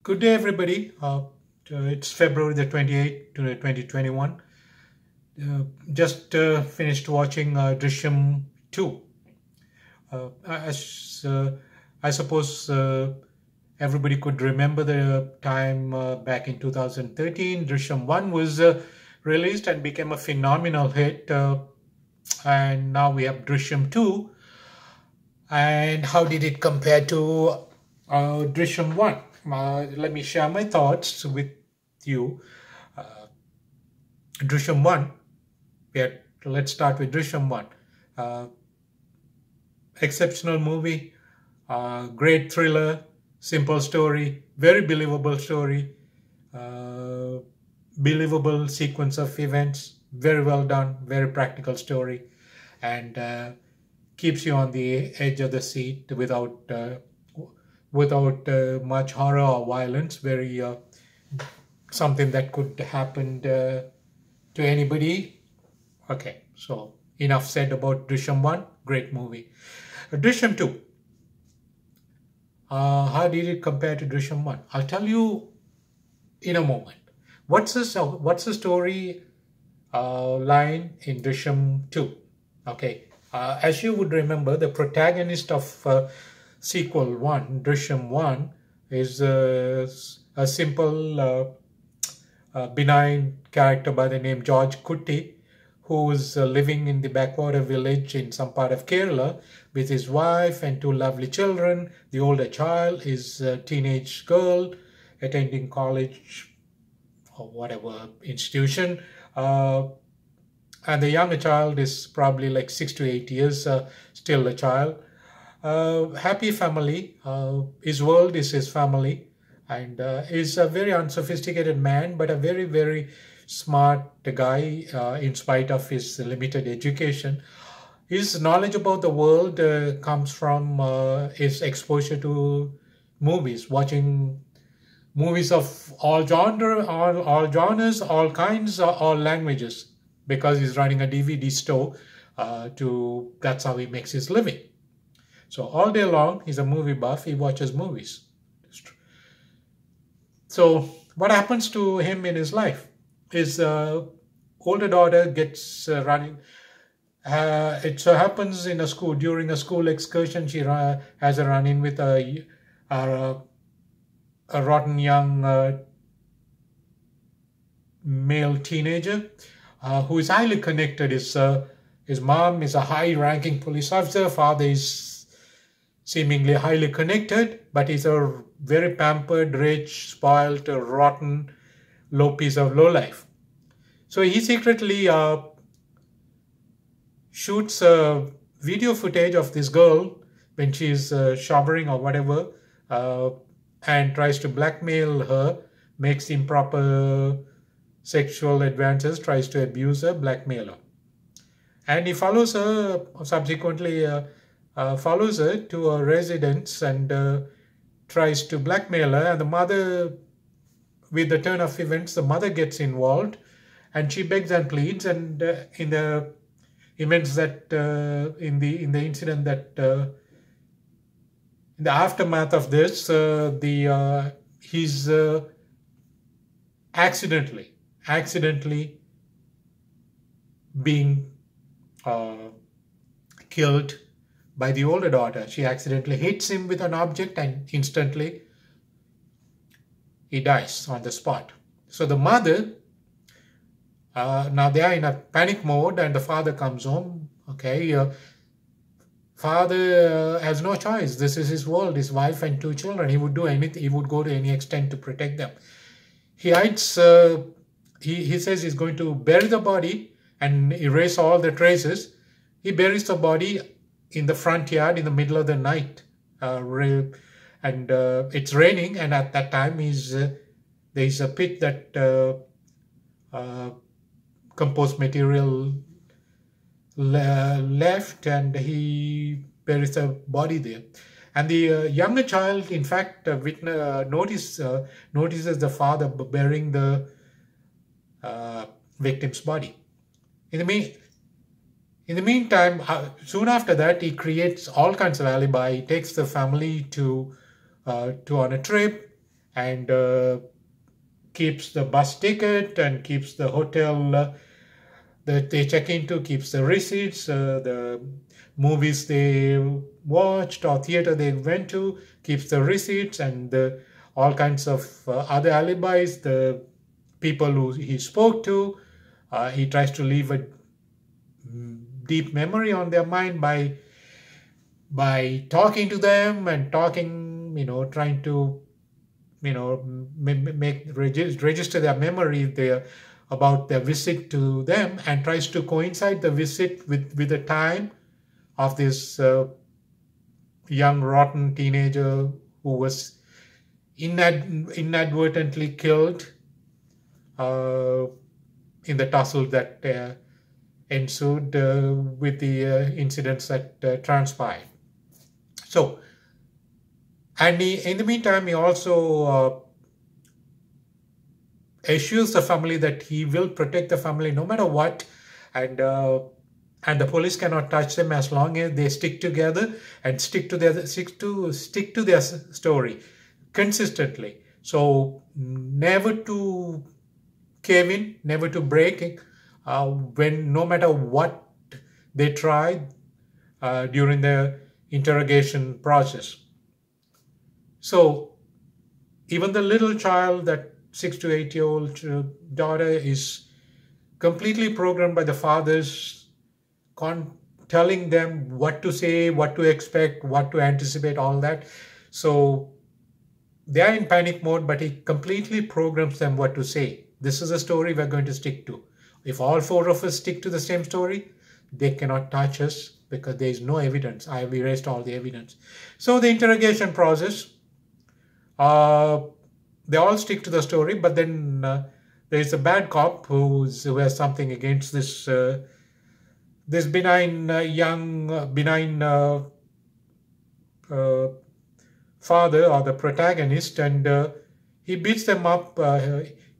Good day, everybody. It's February the 28th, 2021. Just finished watching Drishyam 2. As I suppose everybody could remember the time back in 2013, Drishyam 1 was released and became a phenomenal hit. And now we have Drishyam 2. And how did it compare to Drishyam 1? Let me share my thoughts with you. Drishyam 1, let's start with Drishyam 1. Exceptional movie, great thriller, simple story, very believable story, believable sequence of events, very well done, very practical story, and keeps you on the edge of the seat without much horror or violence. Very something that could happen to anybody. Okay, so enough said about Drishyam 1. Great movie. Drishyam 2. How did it compare to Drishyam 1? I'll tell you in a moment. What's the story line in Drishyam 2? Okay, as you would remember, the protagonist of sequel 1, Drishyam 1, is a simple, benign character by the name George Kutti, who is living in the backwater village in some part of Kerala with his wife and two lovely children. The older child is a teenage girl attending college or whatever institution. And the younger child is probably like 6 to 8 years, still a child. Happy family. His world is his family, and is a very unsophisticated man, but a very, very smart guy in spite of his limited education. His knowledge about the world comes from his exposure to movies, watching movies of all genres, all kinds, all languages, because he's running a DVD store. That's how he makes his living. So all day long, he's a movie buff. He watches movies. So what happens to him in his life? His older daughter gets running. It so happens in a school, during a school excursion, she has a run-in with a rotten young male teenager who is highly connected. His mom is a high-ranking police officer. Father is seemingly highly connected, but he's a very pampered, rich, spoiled, rotten, low piece of low life. So he secretly shoots video footage of this girl when she's showering or whatever, and tries to blackmail her, makes improper sexual advances, tries to abuse her, blackmail her. And he follows her, subsequently follows her to a residence and tries to blackmail her. And the mother, with the turn of events, the mother gets involved, and she begs and pleads. And in the events that in the incident that in the aftermath of this, he's accidentally being killed by the older daughter. She accidentally hits him with an object, and instantly he dies on the spot. So the mother, now they are in a panic mode, and the father comes home. Okay, father has no choice. This is his world, his wife and two children. He would do anything. He would go to any extent to protect them. He hides. He says he's going to bury the body and erase all the traces. He buries the body in the front yard in the middle of the night, and it's raining, and at that time there's a pit that compost material left, and he buries the body there. And the younger child, in fact, notices the father burying the victim's body. In the meantime, soon after that, he creates all kinds of alibi. He takes the family to on a trip, and keeps the bus ticket and keeps the hotel that they check into, keeps the receipts, the movies they watched or theater they went to, keeps the receipts, and all kinds of other alibis, the people who he spoke to. He tries to leave a deep memory on their mind by talking to them and talking, trying to, register their memory there about their visit to them, and tries to coincide the visit with the time of this young rotten teenager who was inadvertently killed in the tussle that ensued with the incidents that transpired. So, and in the meantime, he also assures the family that he will protect the family no matter what, and the police cannot touch them as long as they stick together and stick to their story consistently. So never to cave in, never to break when no matter what they tried during the interrogation process. So even the little child, that 6 to 8 year old daughter, is completely programmed by the fathers, telling them what to say, what to expect, what to anticipate, all that. So they are in panic mode, but he completely programs them what to say. This is a story we're going to stick to. If all four of us stick to the same story, they cannot touch us because there is no evidence. I have erased all the evidence. So the interrogation process, they all stick to the story, but then there is a bad cop who has something against this this benign father, or the protagonist, and he beats them up.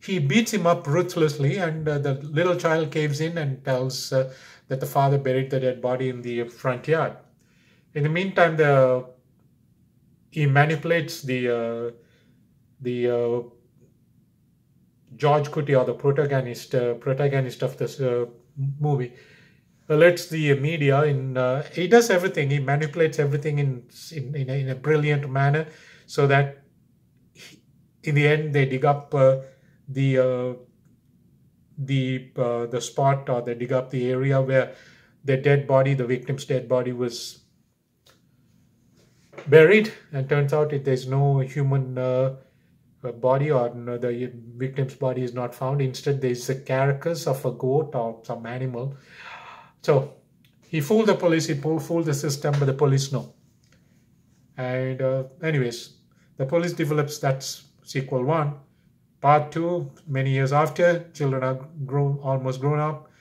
He beats him up ruthlessly, and the little child caves in and tells that the father buried the dead body in the front yard. In the meantime, he manipulates the George Cootie, or the protagonist of this movie, alerts the media. He does everything. He manipulates everything in a brilliant manner, so that in the end they dig up the spot, or they dig up the area where the victim's dead body was buried, and turns out there's no human body, or the victim's body is not found. Instead, there's a carcass of a goat or some animal. So he fooled the police, he fooled the system, but the police know. And anyways, the police develops, that's sequel 1. Part 2, many years after, children are almost grown up,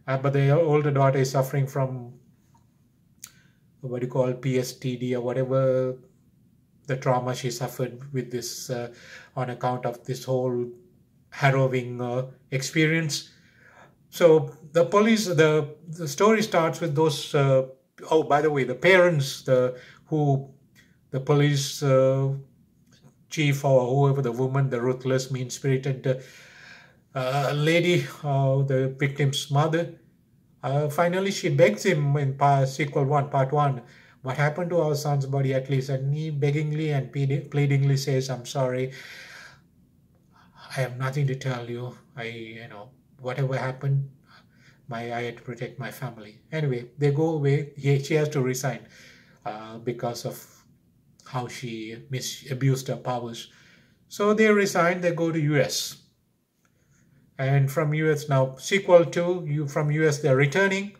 but the older daughter is suffering from what you call PSTD, or whatever the trauma she suffered with this on account of this whole harrowing experience. So the police, the story starts with those. Oh, by the way, the parents, the police chief, or whoever, the woman, the ruthless, mean-spirited lady, the victim's mother. Finally, she begs him in sequel 1, part 1, what happened to our son's body at least, and he beggingly and pleadingly says, I'm sorry, I have nothing to tell you. Whatever happened, I had to protect my family. Anyway, they go away. She has to resign because of how she abused her powers. So they resign, they go to US. And from US now, sequel 2, from US they're returning.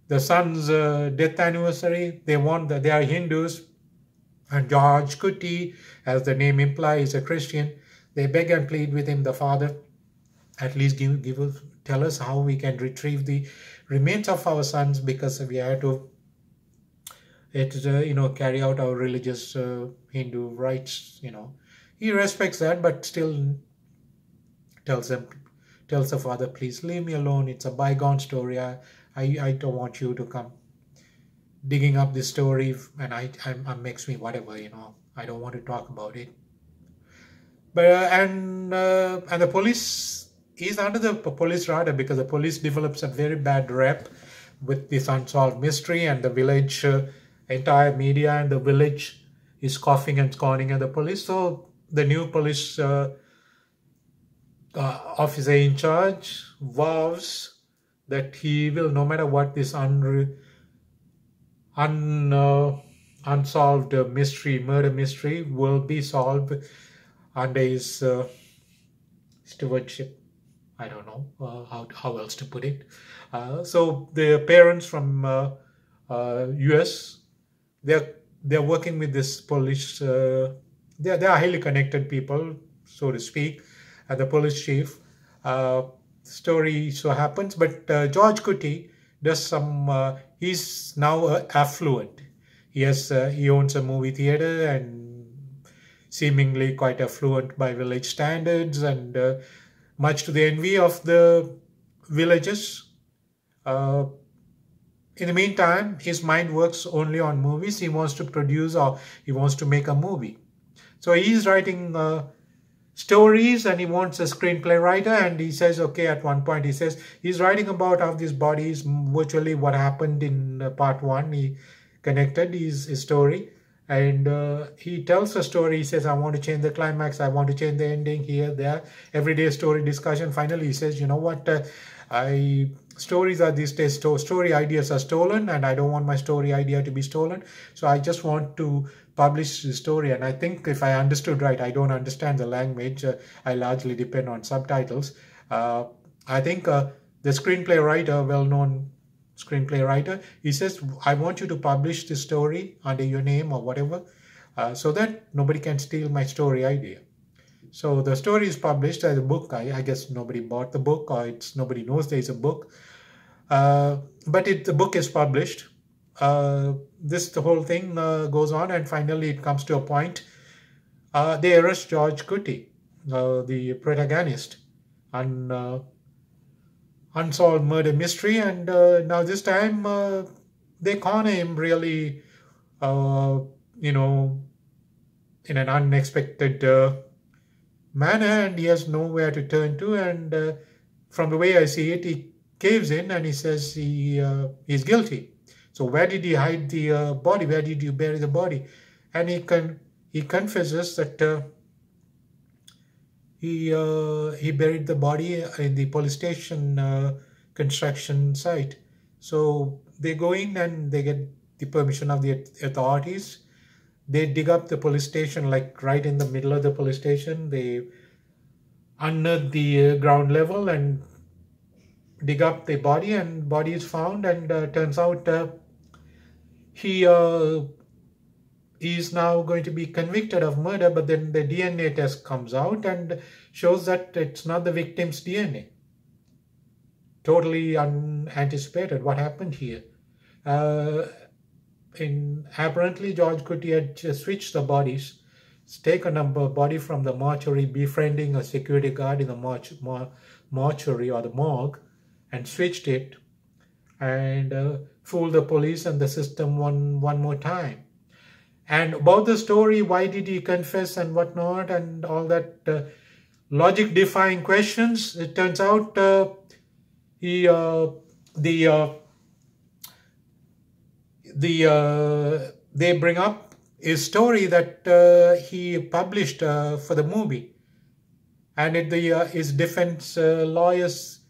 The son's death anniversary, they are Hindus. And George Cootie, as the name implies, is a Christian. They beg and plead with him, the father, at least tell us how we can retrieve the remains of our sons, because we have to carry out our religious Hindu rites. He respects that, but still tells the father, please leave me alone. It's a bygone story. I don't want you to come digging up this story, and I makes me whatever. I don't want to talk about it. But and the police is under the police radar because the police develops a very bad rep with this unsolved mystery, and the village, entire media and the village is coughing and scorning at the police. So the new police officer in charge vows that he will, no matter what, this unsolved murder mystery will be solved under his stewardship. I don't know how else to put it. So the parents from US, they're working with this police. They are highly connected people, so to speak. The police chief. Story so happens, but George Cootie does some. He's now affluent. He owns a movie theater and seemingly quite affluent by village standards, and much to the envy of the villagers. In the meantime, his mind works only on movies. He wants to produce, or he wants to make a movie. So he's writing stories, and he wants a screenplay writer, and he says, okay, at one point he says he's writing about how this body is virtually what happened in part one. He connected his story, and he tells a story. He says, I want to change the climax, I want to change the ending, here, there, everyday story discussion. Finally he says, you know what, stories are these days, story ideas are stolen, and I don't want my story idea to be stolen, so I just want to publish the story. And I think, if I understood right, I don't understand the language, I largely depend on subtitles. I think the screenplay writer, well-known screenplay writer, he says, I want you to publish the story under your name or whatever, so that nobody can steal my story idea. So the story is published as a book. I guess nobody bought the book, or nobody knows there's a book. But the book is published. The whole thing goes on, and finally it comes to a point. They arrest George Cootie, the protagonist, on unsolved murder mystery, and now this time they corner him really, in an unexpected manner, and he has nowhere to turn to. And from the way I see it, he caves in and he says he's guilty. So where did he hide the body? Where did you bury the body? And he confesses that he buried the body in the police station construction site. So they go in and they get the permission of the authorities. They dig up the police station, like right in the middle of the police station. They unearth the ground level and dig up the body, and body is found, and turns out he is now going to be convicted of murder, but then the DNA test comes out and shows that it's not the victim's DNA. Totally unanticipated. What happened here? Apparently George Cootie had just switched the bodies, taken a body from the mortuary, befriending a security guard in the mortuary or the morgue, and switched it, and fooled the police and the system one more time. And about the story, why did he confess and whatnot, and all that logic-defying questions, it turns out they bring up a story that he published for the movie, and his defense lawyers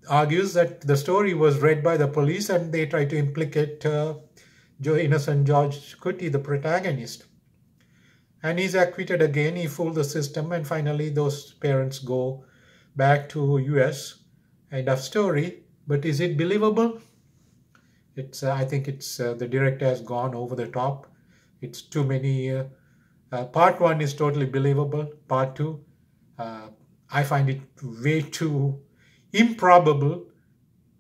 argues that the story was read by the police, and they try to implicate innocent George Cootie, the protagonist. And he's acquitted again. He fooled the system, and finally those parents go back to US. End of story. But is it believable? I think the director has gone over the top. It's too many. Part one is totally believable. Part two, I find it way too improbable.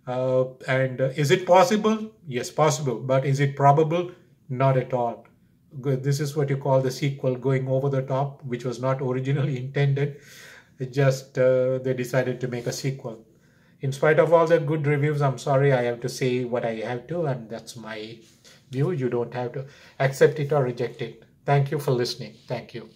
And is it possible? Yes, possible. But is it probable? Not at all. This is what you call the sequel going over the top, which was not originally intended. It just they decided to make a sequel. In spite of all the good reviews, I'm sorry, I have to say what I have to, and that's my view. You don't have to accept it or reject it. Thank you for listening. Thank you.